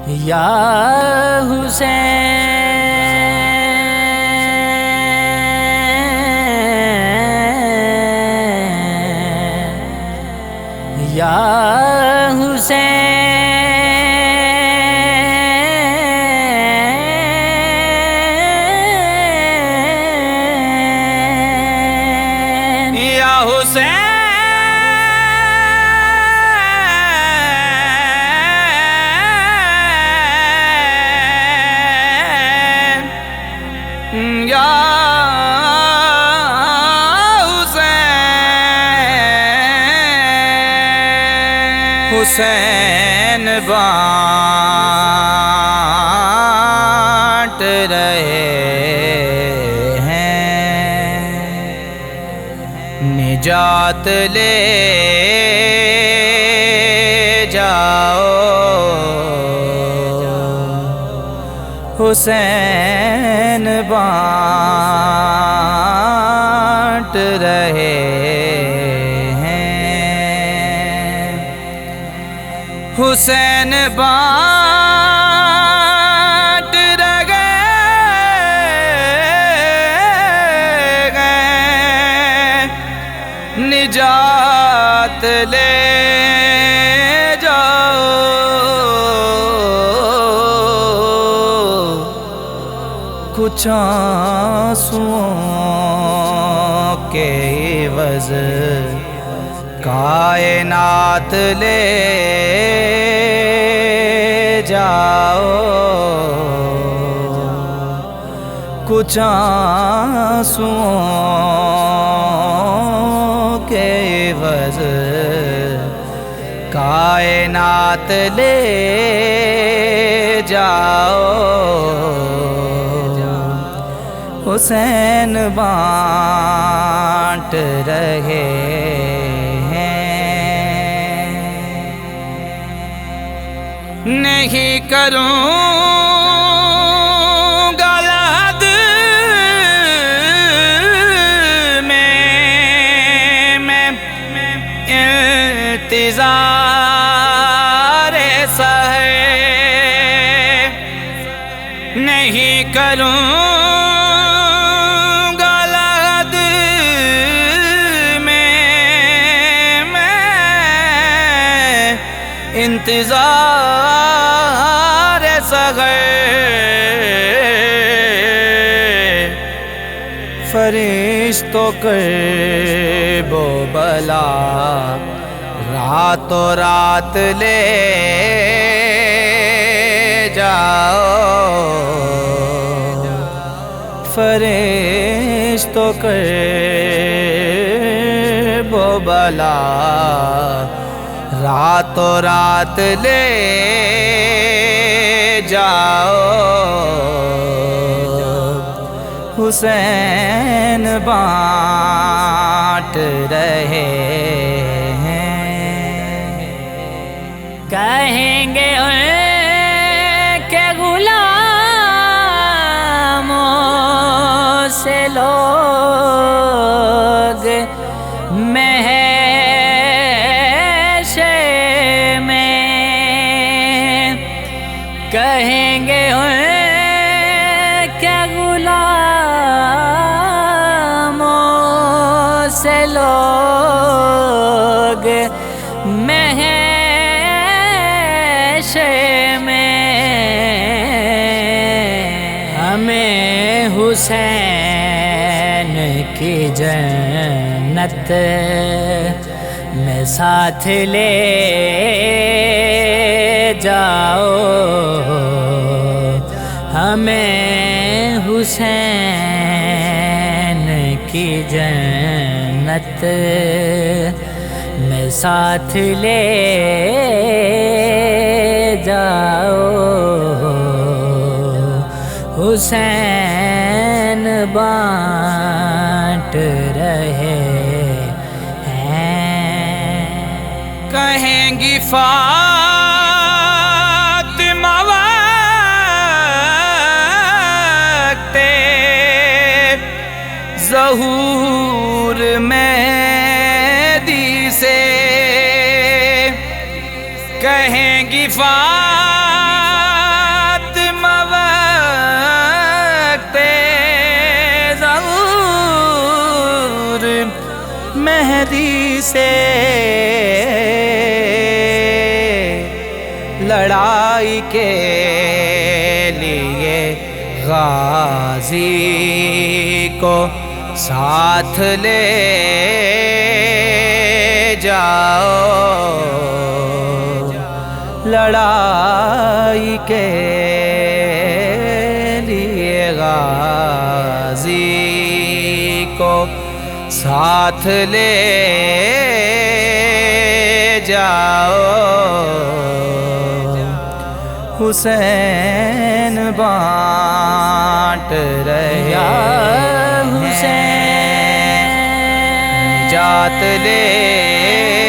یا حسین یا حسین یا حسین یا حسین بانٹ رہے ہیں نجات لے جاؤ حسین بانٹ رہے ہیں حسین بانٹ رہے ہیں نجات لے کچھ آنسوؤں کے عوض کائنات لے جاؤ کچھ آنسوؤں کے عوض کائنات لے جاؤ حسین بانٹ رہے ہیں نہیں کروں گا یاد میں انتظار سہے نہیں کروں انتظار صغیر فرشتوں کرب و بلا راتوں رات لے جاؤ فرشتوں کرب و بلا راتوں رات لے جاؤ حسین بانٹ رہے ہیں کہیں گے کہ غلاموں سے لوگ کہیں گے کیا غلاموں سے لوگ محشر میں ہمیں حسین کی جنت میں ساتھ لے جاؤ ہمیں حسین کی جنت میں ساتھ لے جاؤ حسین بانٹ رہے ہیں کہیں گی فاطمہ وقت ظہور مہدی سے کہیں گی فاطمہ سے لڑائی کے لیے غازی کو ساتھ لے جاؤ، لڑائی کے لیے غازی کو ساتھ لے جاؤ، حسین بانٹ رہے حسین نجات لے